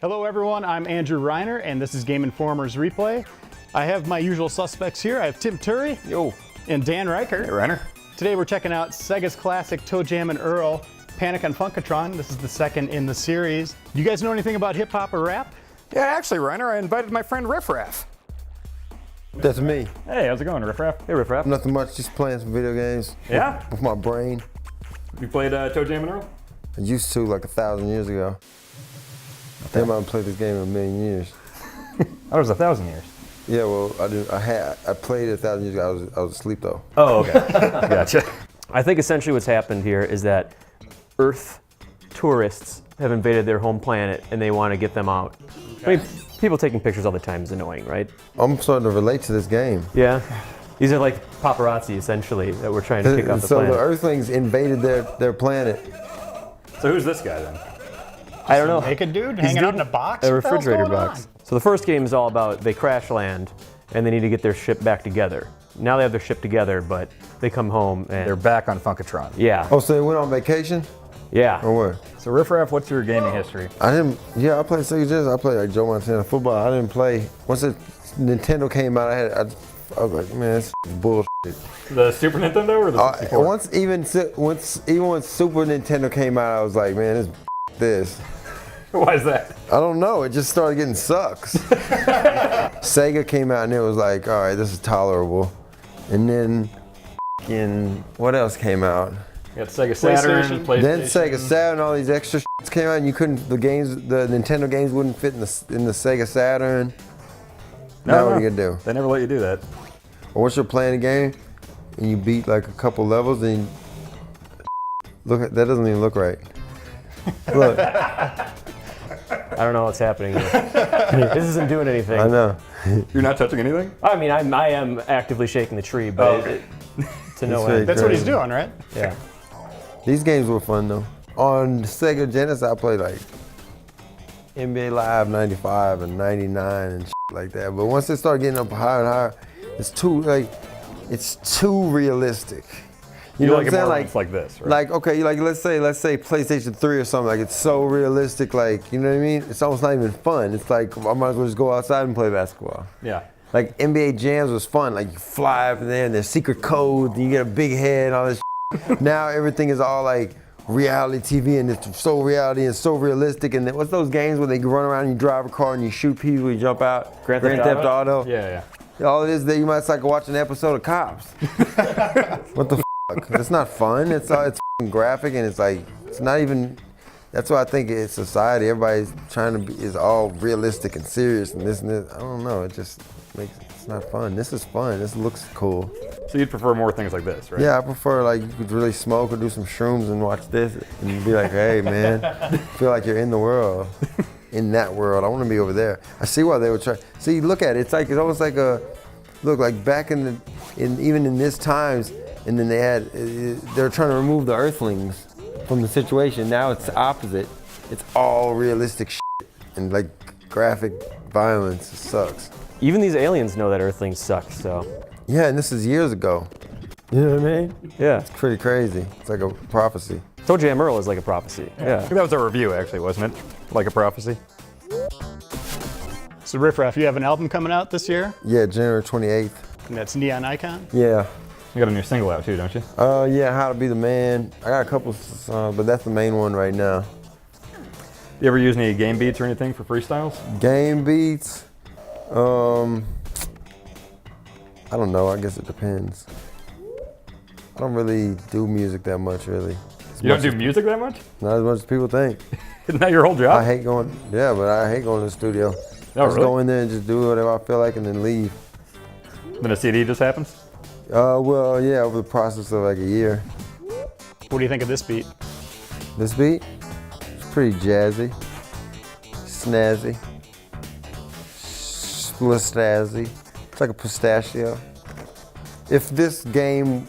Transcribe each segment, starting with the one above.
Hello everyone, I'm Andrew Reiner and this is Game Informer's Replay. I have my usual suspects here. I have Tim Turry. Yo. And Dan Reichert. Hey, Reiner. Today we're checking out Sega's classic ToeJam and Earl, Panic on Funkatron. This is the second in the series. Do you guys know anything about hip hop or rap? Yeah, actually, Reiner, I invited my friend Riff Raff. That's me. Hey, how's it going, Riff Raff? Hey, Riff Raff. Nothing much, just playing some video games. Yeah? With my brain. You played ToeJam and Earl? I used to like 1,000 years ago. I haven't played this game in a million years. That was 1,000 years. Yeah, well, I played it 1,000 years ago. I was asleep though. Oh, okay. Gotcha. I think essentially what's happened here is that Earth tourists have invaded their home planet and they want to get them out. I mean, people taking pictures all the time is annoying, right? I'm starting to relate to this game. Yeah. These are like paparazzi essentially that we're trying to pick up the So planet. the Earthlings invaded their planet. So who's this guy then? I don't know. Naked dude hanging out in a box? A What the hell's refrigerator going box. on? So the first game is all about they crash land and they need to get their ship back together. Now they have their ship together, but they come home and They're back on Funkatron. yeah. Oh, so they went on vacation? Yeah. Or what? So Riff Raff, what's your gaming history? I played Sega Genesis. I played like Joe Montana football. I didn't play, once the Nintendo came out, I was like, man, this is bullshit. The Super Nintendo or the 64? Once when Super Nintendo came out, I was like, man, this. Why is that? I don't know, it just started getting sucks. Sega came out and it was like, all right, this is tolerable. And then, what else came out? You got Sega Saturn, PlayStation. Then Sega Saturn, all these extra shits came out and you couldn't, the Nintendo games wouldn't fit in the Sega Saturn. Now what are you gonna do? They never let you do that. Or once you're playing a game and you beat like a couple levels and look, that doesn't even look right. Look. I don't know what's happening here. This isn't doing anything. I know. You're not touching anything? I mean, I am actively shaking the tree, but to no very end. That's what he's crazy. doing, right? Yeah. These games were fun though. On Sega Genesis, I played like NBA Live 95 and 99 and shit like that. But once it started getting up higher and higher, it's too realistic. You know what I'm saying? Like this, right? Like okay, like let's say PlayStation 3 or something. Like it's so realistic. Like you know what I mean? It's almost not even fun. It's like I might as well just go outside and play basketball. Yeah. Like NBA Jams was fun. Like you fly up in there and there's secret codes and you get a big head and all this. Now everything is all like reality TV and it's so reality and so realistic. And then, what's those games where they run around and you drive a car and you shoot people, you jump out? Grand Theft Theft Auto. Yeah. All it is that you might like watching an episode of Cops. What the fuck? It's not fun. It's f***ing graphic and it's like, it's not even, that's why I think it's society. Everybody's trying to be, is all realistic and serious and this and this. I don't know, it just makes, it's not fun. This is fun, this looks cool. So you'd prefer more things like this, right? Yeah, I prefer like you could really smoke or do some shrooms and watch this and be like, hey man, feel like you're in the world. In that world, I want to be over there. I see why they would try. See, look at it. It's almost like look like back even in this times, and then they're trying to remove the Earthlings from the situation. Now it's the opposite. It's all realistic shit and like graphic violence. It sucks. Even these aliens know that Earthlings suck, so. Yeah, and this is years ago. You know what I mean? Yeah. It's pretty crazy. It's like a prophecy. ToeJam Earl is like a prophecy. I Yeah. think that was our review, actually, wasn't it? Like a prophecy. So Riff Raff, you have an album coming out this year? Yeah, January 28th. And that's Neon Icon? Yeah. You got a new single out too, don't you? Yeah, How to Be the Man. I got a couple songs, but that's the main one right now. You ever use any game beats or anything for freestyles? Game beats, I don't know, I guess it depends. I don't really do music that much, really. You don't do music that much? Not as much as people think. Isn't that your whole job? I hate going to the studio. Oh, Just really? go in there and just do whatever I feel like and then leave. Then a CD just happens? Well, yeah, over the process of like a year. What do you think of this beat? This beat, it's pretty jazzy, snazzy, splasazzy. It's like a pistachio. If this game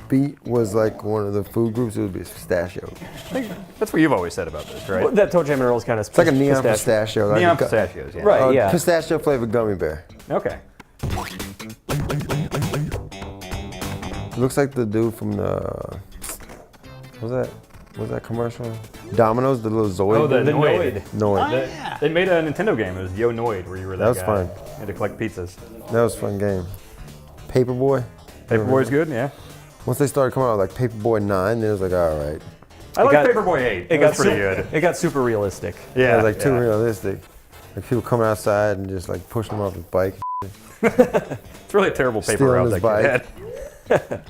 beat was like one of the food groups, it would be a pistachio. I think that's what you've always said about this, right? Well, that ToeJam and Earl is kind of It's like a neon pistachio. Like Neon a gu- pistachios, yeah. Right, yeah. Pistachio flavored gummy bear. Okay. Looks like the dude from the, what was that? What was that commercial? Domino's, the little Zoid. Oh, the The Noid. Noid. Yeah. They made a Nintendo game. It was Yo Noid, where you were that was guy. fun. You had to collect pizzas. That was a fun game. Paperboy. Paperboy's good, yeah. Once they started coming out with like Paperboy 9, then it was like, all right. I like got- Paperboy 8. It got was pretty su- good. It got super realistic. Yeah, it was like too realistic. Like people coming outside and just like pushing him off his bike. It's really a terrible paper Stealing route his that kid had.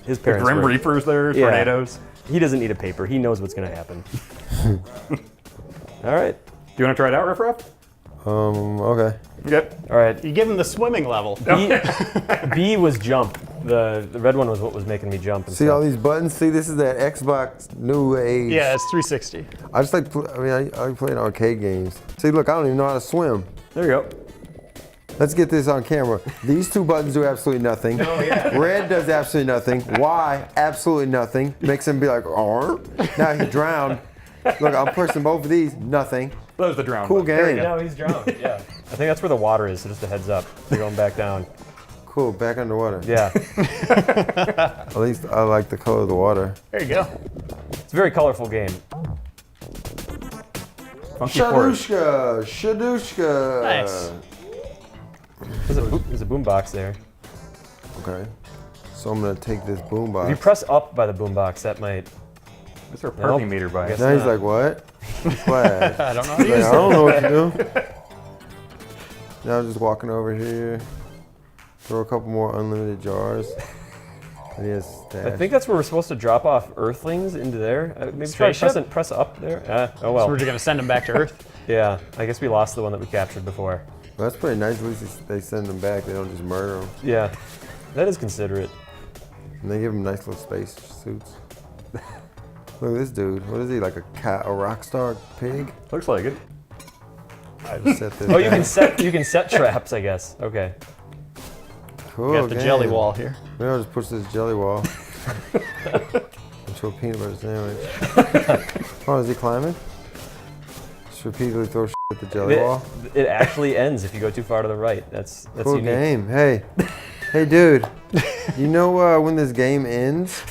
His The parents Grim were- Reapers there, Yeah. tornadoes. He doesn't need a paper. He knows what's going to happen. All right. Do you want to try it out, Riff Raff? Okay. Okay. All right. You give him the swimming level. B was jump. The red one was what was making me jump. And See stuff. all these buttons? See, this is that Xbox new age. Yeah, it's 360. I just like, I like playing arcade games. See, look, I don't even know how to swim. There you go. Let's get this on camera. These two buttons do absolutely nothing. Oh, yeah. Red does absolutely nothing. Y, absolutely nothing. Makes him be like, oh. Now he drowned. Look, I'm pushing both of these, nothing. That was the drown. Cool button. game. No, he's drowned. Yeah. I think that's where the water is. So just a heads up. They're going back down. Cool, back underwater. Yeah. At least I like the color of the water. There you go. It's a very colorful game. Funky chords. Shadushka, Shadushka. Nice. There's a boombox there. Okay. So I'm gonna take this If you boombox. press up by the boombox, that might. Is there a parking meter by it? Now he's like, what? Flash. I don't know how to Like, use I it. don't know what to do. Now I'm just walking over here. Throw a couple more unlimited jars. And he has stash. I think that's where we're supposed to drop off Earthlings into there. Maybe try Spaceship? press up there. Oh So well. we're just gonna send him back to Earth. Yeah. I guess we lost the one that we captured before. Well, that's pretty nice. At least they send them back. They don't just murder them. Yeah. That is considerate. And they give them nice little space suits. Look at this dude. What is he, like a cat, a rock star pig? Looks like it. I just set this Oh, you down. can set traps, I guess. Okay. Cool, We got the game. jelly wall here. Maybe I'll just push this jelly wall into a peanut butter sandwich. Oh, is he climbing? Just repeatedly throw shit at the jelly wall. It actually ends if you go too far to the right. That's Cool unique. game. Hey, hey, dude. You know when this game ends?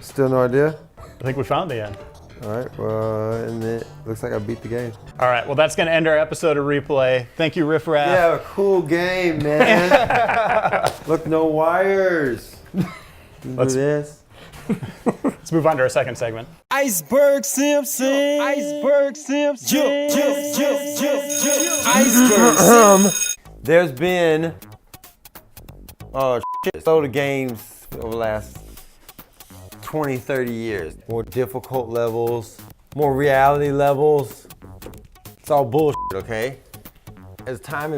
Still no idea? I think we found the end. All right. Well, and it looks like I beat the game. All right, well, that's going to end our episode of Replay. Thank you, Riff Raff. Yeah, cool game, man. Look, no wires. Let's do this. Let's move on to our second segment. Iceberg Simpson. Iceberg Simpson. Iceberg Simpson. There's been shitload of games over the last 20, 30 years. More difficult levels, more reality levels. It's all bullshit, okay? As time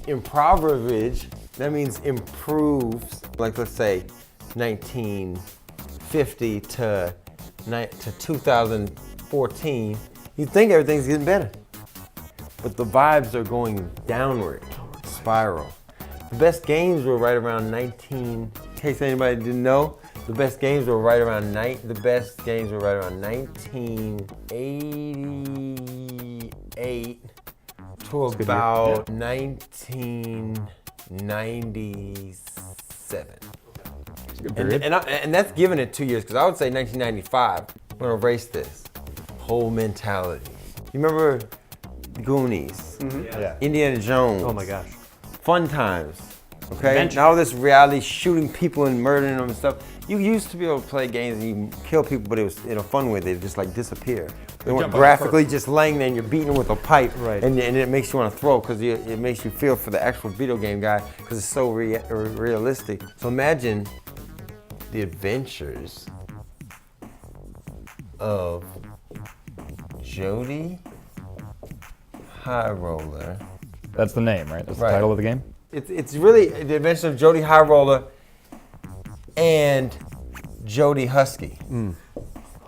improvisage, that means improves. Like let's say 1950 to 2014, you think everything's getting better. But the vibes are going downward, spiral. The best games were right around in case anybody didn't know, the best games were right around 1988 to about 1997. And that's giving it 2 years, because I would say 1995. I'm gonna erase this whole mentality. You remember Goonies, Yeah. Indiana Jones? Oh my gosh. Fun times. Okay. Adventure. Now this reality, shooting people and murdering them and stuff. You used to be able to play games and you kill people, but it was in a fun way. They just like disappear. They weren't jump on a graphically just laying there and you're beating them with a pipe, Right. and it makes you want to throw because it makes you feel for the actual video game guy because it's so realistic. So imagine the adventures of Jody High Roller. That's the name, right? That's Right. the title of the game? It's really the adventure of Jody High Roller and Jody Husky. So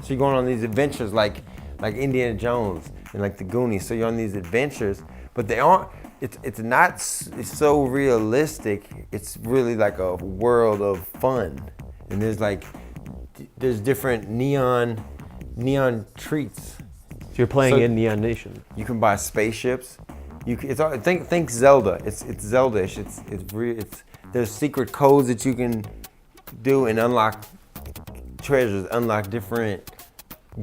you're going on these adventures like Indiana Jones and like the Goonies. So you're on these adventures, but they aren't. It's not. It's so realistic. It's really like a world of fun, and there's different neon treats. So you're playing So- in Neon Nation. You can buy spaceships. Think Zelda. It's Zelda-ish. There's secret codes that you can do and unlock treasures, unlock different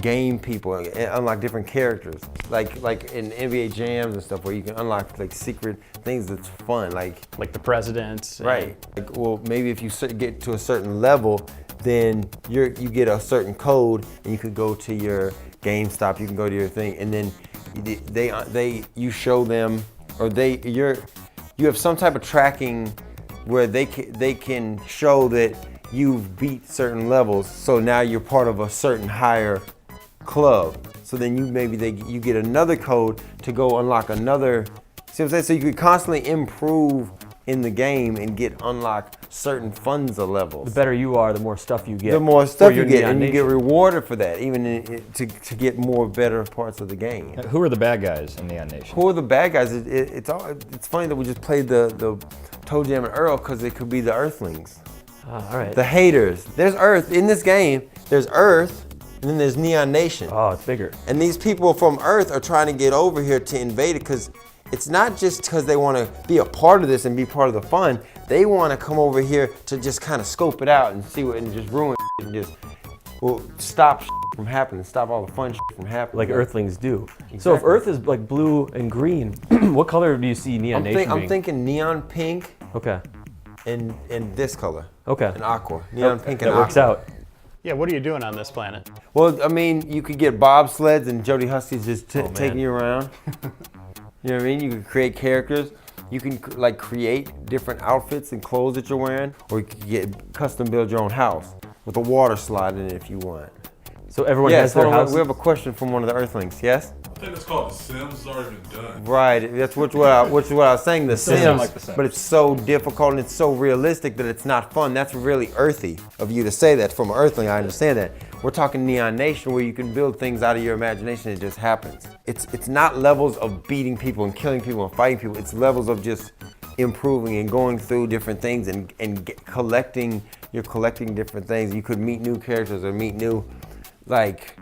game people, unlock different characters. Like in NBA jams and stuff, where you can unlock like secret things that's fun. Like the president. right. Like, well, maybe if you get to a certain level, then you get a certain code, and you could go to your GameStop. You can go to your thing, and then you show them, or you have some type of tracking where they can show that you've beat certain levels. So now you're part of a certain higher club. So then you get another code to go unlock another. See what I'm saying? So you could constantly improve in the game and unlock certain funds of levels. The better you are, the more stuff you get. The more stuff you your get, Neon and you get Nation. rewarded for that, even to get more better parts of the game. Who are the bad guys in Neon Nation? Who are the bad guys? It's funny that we just played the ToeJam and Earl, because it could be the Earthlings. All right. The haters. There's Earth in this game. There's Earth, and then there's Neon Nation. Oh, it's bigger. And these people from Earth are trying to get over here to invade it, because it's not just because they want to be a part of this and be part of the fun. They want to come over here to just kind of scope it out and see what, and just ruin and just stop from happening, stop all the fun from happening. Like Earthlings do. Exactly. So if Earth is like blue and green, what color do you see Neon Nation I'm being? thinking neon pink Okay. and this color. Okay. And aqua. Neon pink and That works aqua. out. Yeah, what are you doing on this planet? Well, I mean, you could get bobsleds and Jody Husty's just man. taking you around. You know what I mean? You can create characters. You can like create different outfits and clothes that you're wearing, or you can get custom build your own house with a water slide in it if you want. So everyone Yes, has their hold on, house. we have a question from one of the Earthlings. Yes. I think it's called The Sims. It's already been done. Right. That's what I was saying. The Sims, sound like The Sims. but it's so difficult and it's so realistic that it's not fun. That's really earthy of you to say that from an Earthling. I understand that. We're talking Neon Nation, where you can build things out of your imagination. It just happens. It's not levels of beating people and killing people and fighting people. It's levels of just improving and going through different things and collecting. You're collecting different things. You could meet new characters or meet new, like.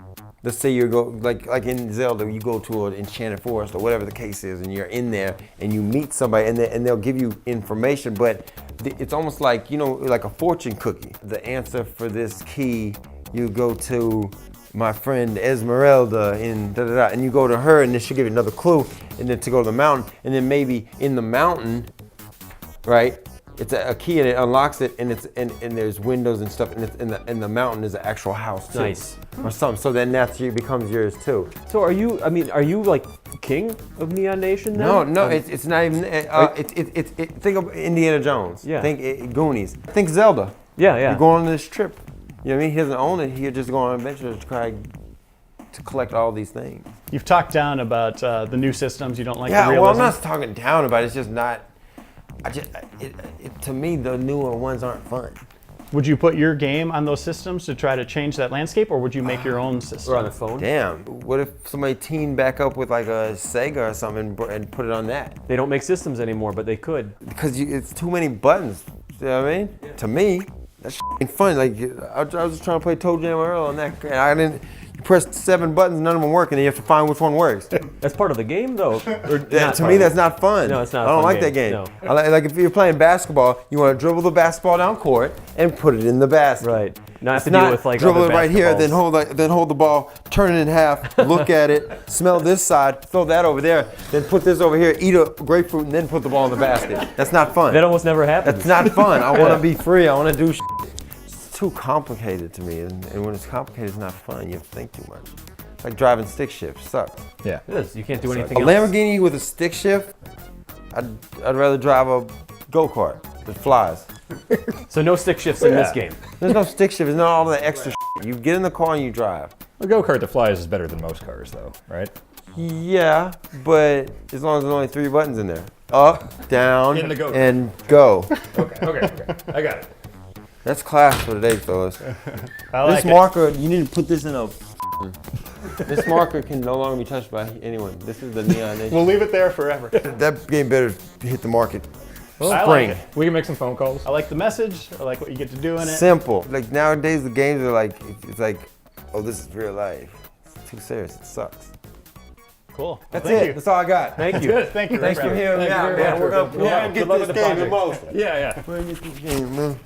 Let's say you go, like in Zelda, you go to an enchanted forest or whatever the case is, and you're in there and you meet somebody and they'll give you information, but it's almost like, like a fortune cookie. The answer for this key, you go to my friend Esmeralda in da-da-da, and you go to her and then she'll give you another clue, and then to go to the mountain, and then maybe in the mountain, right? It's a key and it unlocks it, and there's windows and stuff, and the mountain is an actual house too. Nice. Or something. So then becomes yours too. So are you like king of Neon Nation now? No, it's not even. Think of Indiana Jones. Yeah. Think Goonies. Think Zelda. Yeah. You're going on this trip. You know what I mean? He doesn't own it. He's just going on an adventure to try to collect all these things. You've talked down about the new systems. You don't like the Yeah. realism. Well, I'm not talking down about it. It's just not. To me, the newer ones aren't fun. Would you put your game on those systems to try to change that landscape, or would you make your own system? Or on the phone? Damn. What if somebody teamed back up with like a Sega or something and put it on that? They don't make systems anymore, but they could. Because it's too many buttons. You know what I mean? Yeah. To me, that's ain't fun. Like I was just trying to play ToeJam Earl on that, and I didn't. You press 7 buttons, none of them work, and then you have to find which one works. That's part of the game, though. To me, that's not fun. No, it's not. I don't like that game. No. Like if you're playing basketball, you want to dribble the basketball down court and put it in the basket. Right. Not have to It's deal not with like dribble other it right here, basketballs. then hold the ball, turn it in half, look at it, smell this side, throw that over there, then put this over here, eat a grapefruit, and then put the ball in the basket. That's not fun. That almost never happens. That's not fun. I want to be free. I want to do. It's too complicated to me, and when it's complicated, it's not fun. You have to think too much. Like driving stick shift sucks. Yeah. It is. You can't do A anything else. Lamborghini with a stick shift, I'd rather drive a go-kart that flies. So no stick shifts in this game. There's no stick shift. There's not all the extra shit. You get in the car and you drive. A go-kart that flies is better than most cars, though, right? Yeah, but as long as there's only 3 buttons in there. Up, down, In the go-kart. and go. Okay. I got it. That's class for today, fellas. I like This it. marker, you need to put this in a... This marker can no longer be touched by anyone. This is the Neon Nation. We'll leave it there forever. That game better hit the market. I like Spring. it. We can make some phone calls. I like the message. I like what you get to do in it. Simple. Like nowadays, the games are like, it's like, oh, this is real life. It's too serious. It sucks. Cool. That's Thank it. you. That's all I got. Thank you. Good. Thank you. Thanks Riff. for hearing me out, man. We're gonna Yeah, get good luck this with the game the project. most. Yeah. We're gonna get this game, man.